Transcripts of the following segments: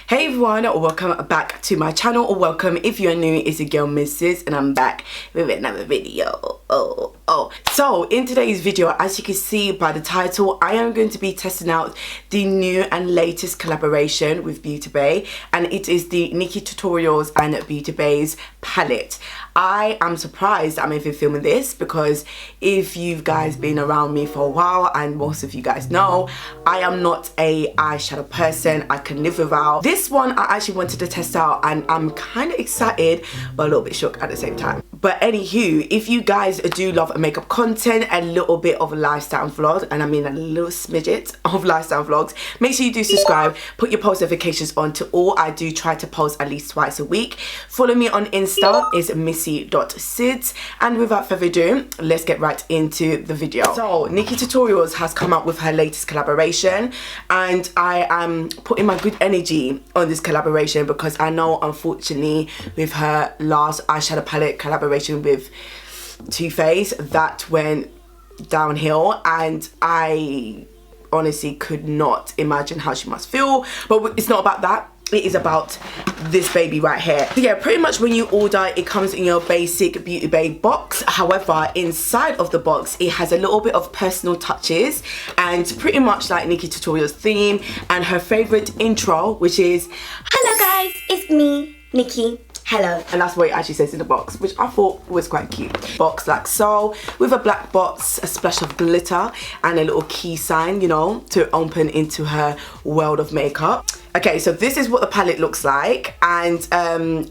Hey everyone, welcome back to my channel, or welcome if you're new. It's your girl Miss Sydz and I'm back with another video. So in today's video, as you can see by the title, I am going to be testing out the new and latest collaboration with Beauty Bay, and it is the Nikkietutorials and Beauty Bay's palette. I am surprised I'm even filming this because if you guys been around me for a while, and most of you guys know, I am not a eyeshadow person. I can live without. This one I actually wanted to test out and I'm kind of excited but a little bit shook at the same time. But anywho, if you guys do love makeup content, a little bit of lifestyle vlogs, and I mean a little smidget of lifestyle vlogs, make sure you do subscribe, put your post notifications on to all. I do try to post at least twice a week. Follow me on Insta, is missy.sydz, and without further ado, let's get right into the video. So Nikkietutorials has come out with her latest collaboration, and I am putting my good energy on this collaboration because I know, unfortunately, with her last eyeshadow palette collaboration with Too Faced, that went downhill, and I honestly could not imagine how she must feel. But it's not about that. It is about this baby right here. So yeah, pretty much when you order, it comes in your basic Beauty Bay box. However, inside of the box, it has a little bit of personal touches, and pretty much like Nikkietutorials theme and her favorite intro, which is "Hello guys, it's me, Nikkie. Hello." And that's what it actually says in the box, which I thought was quite cute. Box like so, with a black box, a splash of glitter, and a little key sign, you know, to open into her world of makeup. Okay, so this is what the palette looks like, and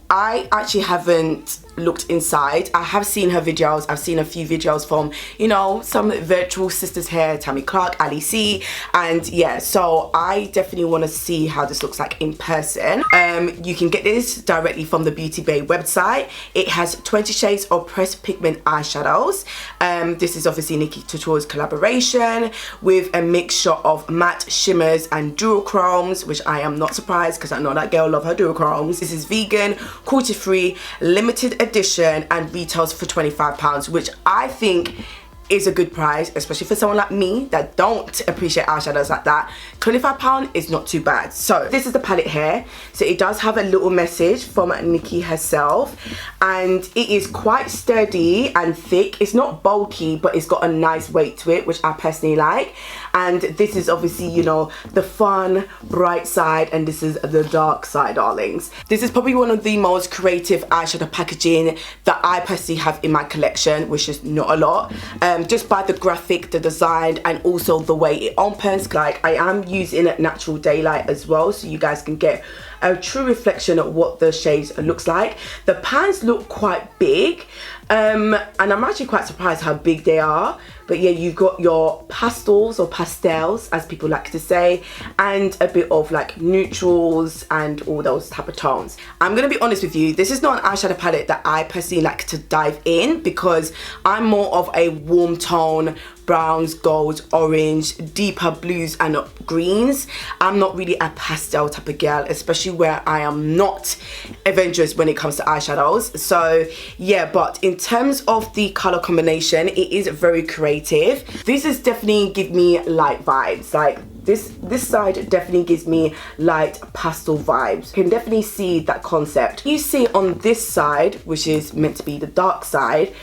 I actually haven't looked inside. I have seen her videos. I've seen a few videos from, you know, some virtual sisters here, Tammy Clark, Ali C, and yeah, so I definitely want to see how this looks like in person. You can get this directly from the Beauty Bay website. It has 20 shades of pressed pigment eyeshadows. This is obviously Nikkietutorials collaboration with a mixture of matte shimmers and duochromes, which I am not surprised because I know that girl love her duochromes. This is vegan, cruelty-free, limited edition, and retails for £25, which I think is a good price, especially for someone like me that don't appreciate eyeshadows like that. £25 is not too bad. So this is the palette here. So it does have a little message from Nikkie herself, and it is quite sturdy and thick. It's not bulky, but it's got a nice weight to it, which I personally like. And this is obviously, you know, the fun, bright side, and this is the dark side, darlings. This is probably one of the most creative eyeshadow packaging that I personally have in my collection, which is not a lot. Just by the graphic, the design, and also the way it opens. Like, I am using natural daylight as well, so you guys can get a true reflection of what the shades looks like. The pans look quite big, and I'm actually quite surprised how big they are. But yeah, you've got your pastels, or pastels as people like to say, and a bit of like neutrals and all those type of tones. I'm gonna be honest with you, this is not an eyeshadow palette that I personally like to dive in, because I'm more of a warm tone, browns, golds, orange, deeper blues and greens. I'm not really a pastel type of girl, especially where I am not adventurous when it comes to eyeshadows. So yeah, but in terms of the color combination, it is very creative. This is definitely give me light vibes. Like this side definitely gives me light pastel vibes. You can definitely see that concept. You see on this side, which is meant to be the dark side,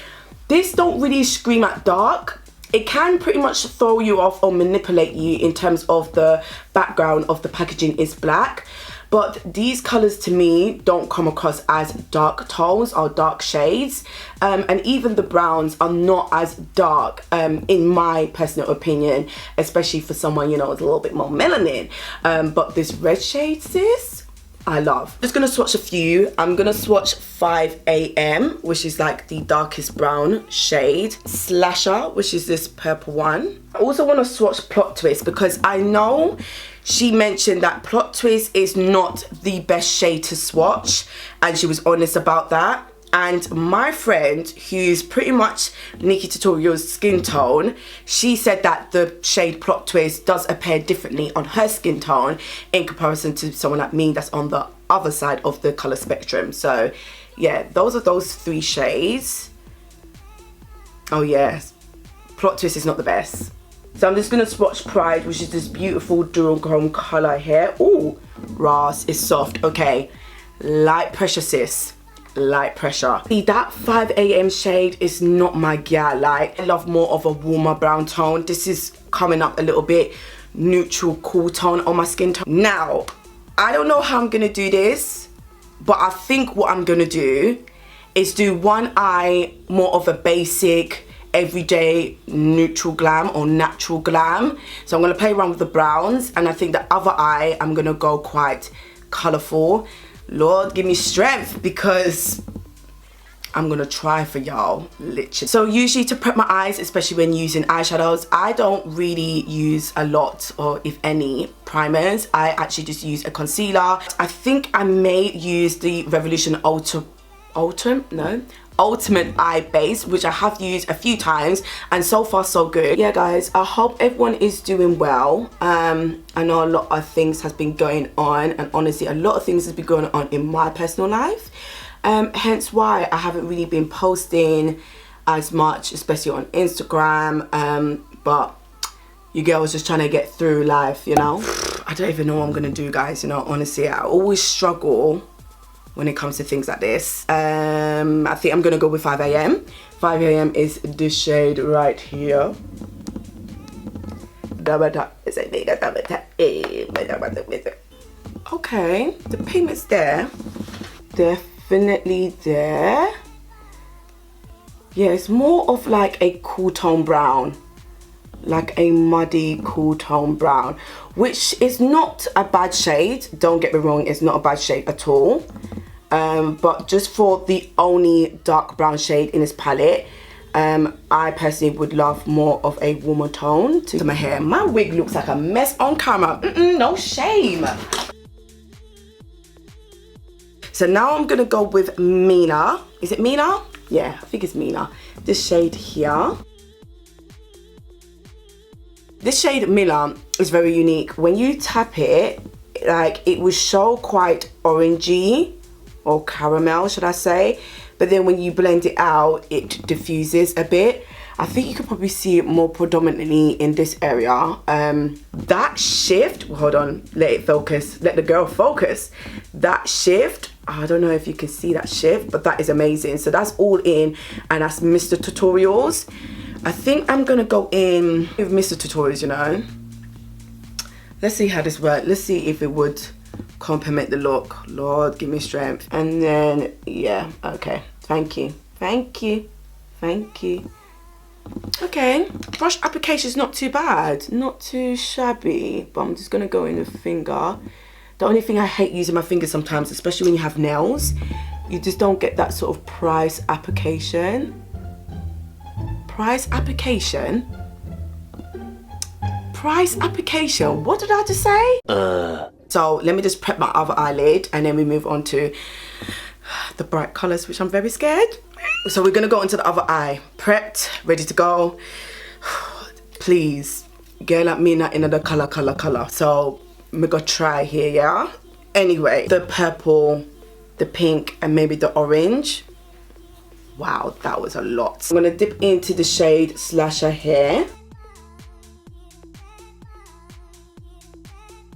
this don't really scream at dark. It can pretty much throw you off or manipulate you in terms of the background of the packaging is black. But these colours to me don't come across as dark tones or dark shades. And even the browns are not as dark, in my personal opinion, especially for someone, you know, with a little bit more melanin. But this red shade, sis, I love. I'm just gonna swatch a few. I'm gonna swatch 5 AM, which is like the darkest brown shade. Slasher, which is this purple one. I also want to swatch Plot Twist because I know she mentioned that Plot Twist is not the best shade to swatch, and she was honest about that. And my friend, who's pretty much Nikkietutorials skin tone, she said that the shade Plot Twist does appear differently on her skin tone in comparison to someone like me that's on the other side of the color spectrum. So yeah, those are those 3 shades. Oh yes, Plot Twist is not the best. So I'm just gonna swatch Pride, which is this beautiful duochrome color here. Ooh, Ras is soft. Okay, light pressure, sis. Light pressure. See, that 5 AM shade is not my gal. Like, I love more of a warmer brown tone. This is coming up a little bit neutral, cool tone on my skin tone. Now, I don't know how I'm gonna do this, but I think what I'm gonna do is do one eye more of a basic, everyday neutral glam or natural glam. So I'm gonna play around with the browns, and I think the other eye I'm gonna go quite colourful. Lord, give me strength, because I'm gonna try for y'all, literally. So usually to prep my eyes, especially when using eyeshadows, I don't really use a lot, or if any, primers. I actually just use a concealer. I think I may use the Revolution Ultimate Eye Base, which I have used a few times, and so far so good. Yeah guys, I hope everyone is doing well. I know a lot of things has been going on, and honestly a lot of things has been going on in my personal life, hence why I haven't really been posting as much, especially on Instagram, but your girl was just trying to get through life, you know. I don't even know what I'm gonna do, guys, you know. Honestly, I always struggle when it comes to things like this. I think I'm gonna go with 5 AM. 5 AM is this shade right here. Okay, the pigment's there. Definitely there. Yeah, it's more of like a cool tone brown. Like a muddy cool tone brown, which is not a bad shade. Don't get me wrong, it's not a bad shade at all. But just for the only dark brown shade in this palette, I personally would love more of a warmer tone to my hair. My wig looks like a mess on camera. No shame. So now I'm gonna go with Mina. Is it Mina? Yeah, I think it's Mina. This shade here. This shade Mila is very unique. When you tap it, like, it will show quite orangey or caramel, should I say, but then when you blend it out, it diffuses a bit. I think you could probably see it more predominantly in this area. That shift, hold on, let it focus, let the girl focus. That shift, I don't know if you can see that shift, but that is amazing. So that's all in, and that's Mr. Tutorials. I think I'm gonna go in with Mr. Tutorials, you know. Let's see how this works. Let's see if it would complement the look. Lord, give me strength. And then, yeah, okay. Thank you. Thank you. Thank you. Okay, brush application is not too bad. Not too shabby, but I'm just gonna go in with finger. The only thing I hate using my fingers sometimes, especially when you have nails, you just don't get that sort of price application. Price application? Price application? What did I just say? So let me just prep my other eyelid, and then we move on to the bright colours, which I'm very scared. So we're gonna go into the other eye. Prepped, ready to go. Please, girl like me not in the colour. So I'm gonna try here, yeah? Anyway, the purple, the pink, and maybe the orange. Wow, that was a lot. I'm gonna dip into the shade Slasher here.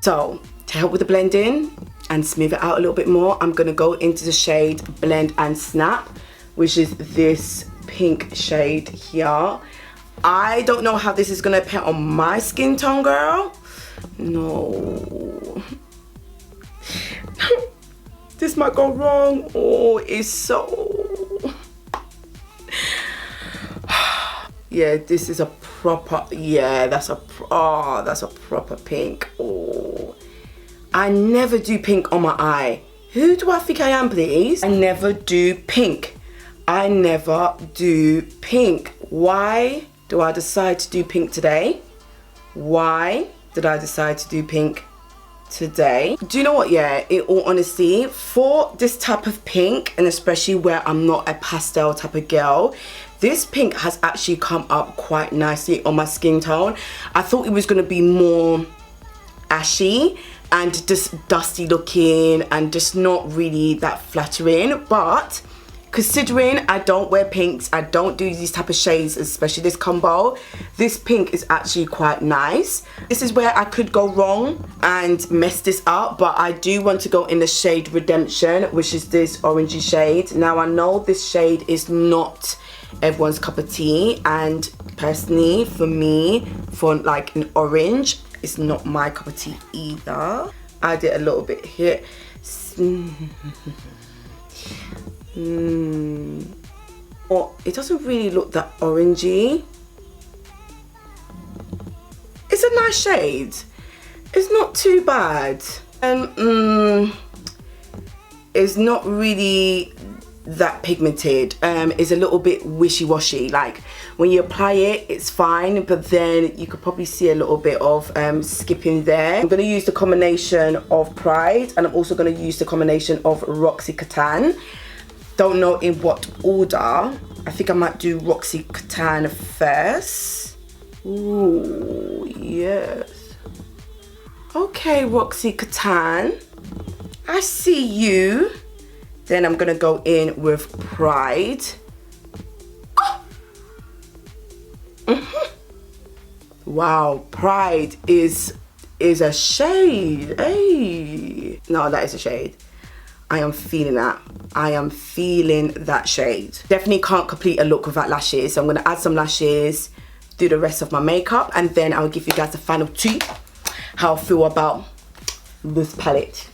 So, to help with the blending and smooth it out a little bit more, I'm gonna go into the shade Blend and Snap, which is this pink shade here. I don't know how this is gonna appear on my skin tone, girl. No. This might go wrong. Oh, it's so... Yeah, this is a proper, yeah, that's a proper pink. Oh, I never do pink on my eye. Who do I think I am, please? I never do pink. I never do pink. Why do I decide to do pink today? Why did I decide to do pink today? Do you know what, yeah, in all honesty, for this type of pink, and especially where I'm not a pastel type of girl, this pink has actually come up quite nicely on my skin tone. I thought it was going to be more ashy and just dusty looking and just not really that flattering, but Considering I don't wear pinks, I don't do these type of shades, especially this combo, this pink is actually quite nice. This is where I could go wrong and mess this up, but I do want to go in the shade Redemption, which is this orangey shade. Now I know this shade is not everyone's cup of tea, and personally for me, for like an orange, it's not my cup of tea either. I did a little bit here. Oh, it doesn't really look that orangey. It's a nice shade. It's not too bad. It's not really that pigmented. It's a little bit wishy-washy. Like when you apply it, it's fine, but then you could probably see a little bit of skipping there. I'm going to use the combination of Pride, and I'm also going to use the combination of Roxy Catan. Don't know in what order. I think I might do Roxy Catan first. Ooh, yes. Okay, Roxy Catan, I see you. Then I'm gonna go in with Pride. Oh! Wow, Pride is a shade. Hey, no, that is a shade. I am feeling that. I am feeling that shade. Definitely can't complete a look without lashes. So I'm gonna add some lashes, do the rest of my makeup, and then I'll give you guys the final two, how I feel about this palette.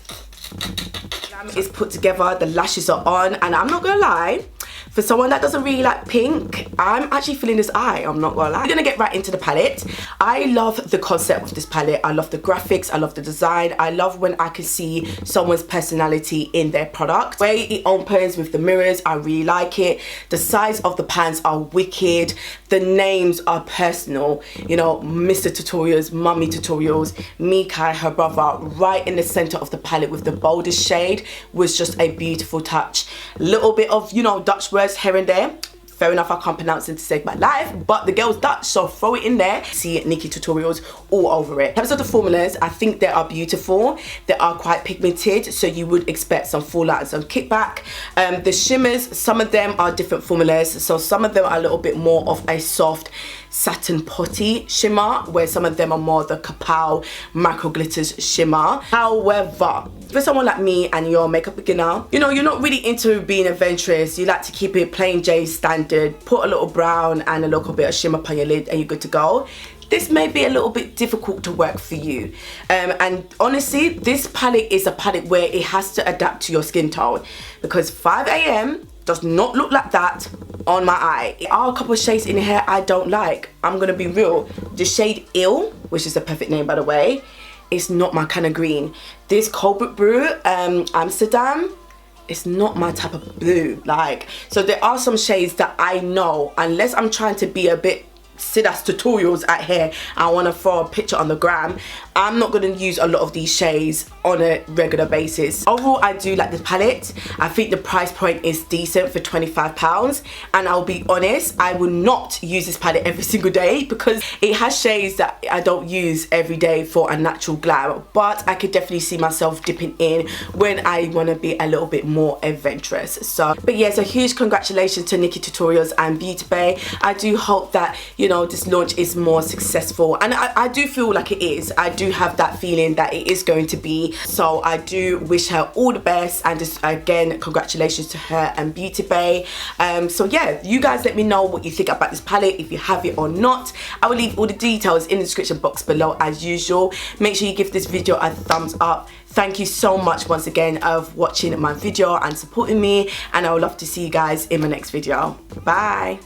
Glam is put together, the lashes are on, and I'm not gonna lie, for someone that doesn't really like pink, I'm actually feeling this eye, I'm not gonna lie. We're gonna get right into the palette. I love the concept of this palette. I love the graphics, I love the design. I love when I can see someone's personality in their product. The way it opens with the mirrors, I really like it. The size of the pans are wicked. The names are personal. You know, Mr. Tutorials, Mummy Tutorials, Mikai, her brother, right in the center of the palette with the boldest shade was just a beautiful touch. Little bit of, you know, Dutch words here and there. Fair enough, I can't pronounce it to save my life, but the girl's Dutch, so throw it in there. See Nikkietutorials all over it. In terms of the formulas, I think they are beautiful. They are quite pigmented, so you would expect some fallout and some kickback. The shimmers, some of them are different formulas, so some of them are a little bit more of a soft satin potty shimmer, where some of them are more the Kapow Macro Glitters shimmer. However, for someone like me and you're a makeup beginner, you know, you're not really into being adventurous. You like to keep it plain Jane standard, put a little brown and a little bit of shimmer upon your lid and you're good to go. This may be a little bit difficult to work for you. And honestly, this palette is a palette where it has to adapt to your skin tone, because 5 AM does not look like that on my eye. There are a couple of shades in here I don't like. I'm gonna be real. The shade Ill, which is the perfect name by the way, it's not my kind of green. This Cold Brew Amsterdam, it's not my type of blue. Like, so there are some shades that I know, unless I'm trying to be a bit Sydz tutorials out here, I want to throw a picture on the gram, I'm not going to use a lot of these shades on a regular basis. Overall, I do like this palette. I think the price point is decent for £25, and I'll be honest, I will not use this palette every single day because it has shades that I don't use every day for a natural glam, but I could definitely see myself dipping in when I want to be a little bit more adventurous. So, but yeah, so huge congratulations to Nikkietutorials and Beauty Bay. I do hope that, you know, this launch is more successful, and I do feel like it is. I do have that feeling that it is going to be, so I do wish her all the best, and just again congratulations to her and Beauty Bay. So yeah, you guys let me know what you think about this palette, if you have it or not. I will leave all the details in the description box below as usual. Make sure you give this video a thumbs up. Thank you so much once again of watching my video and supporting me, and I would love to see you guys in my next video. Bye.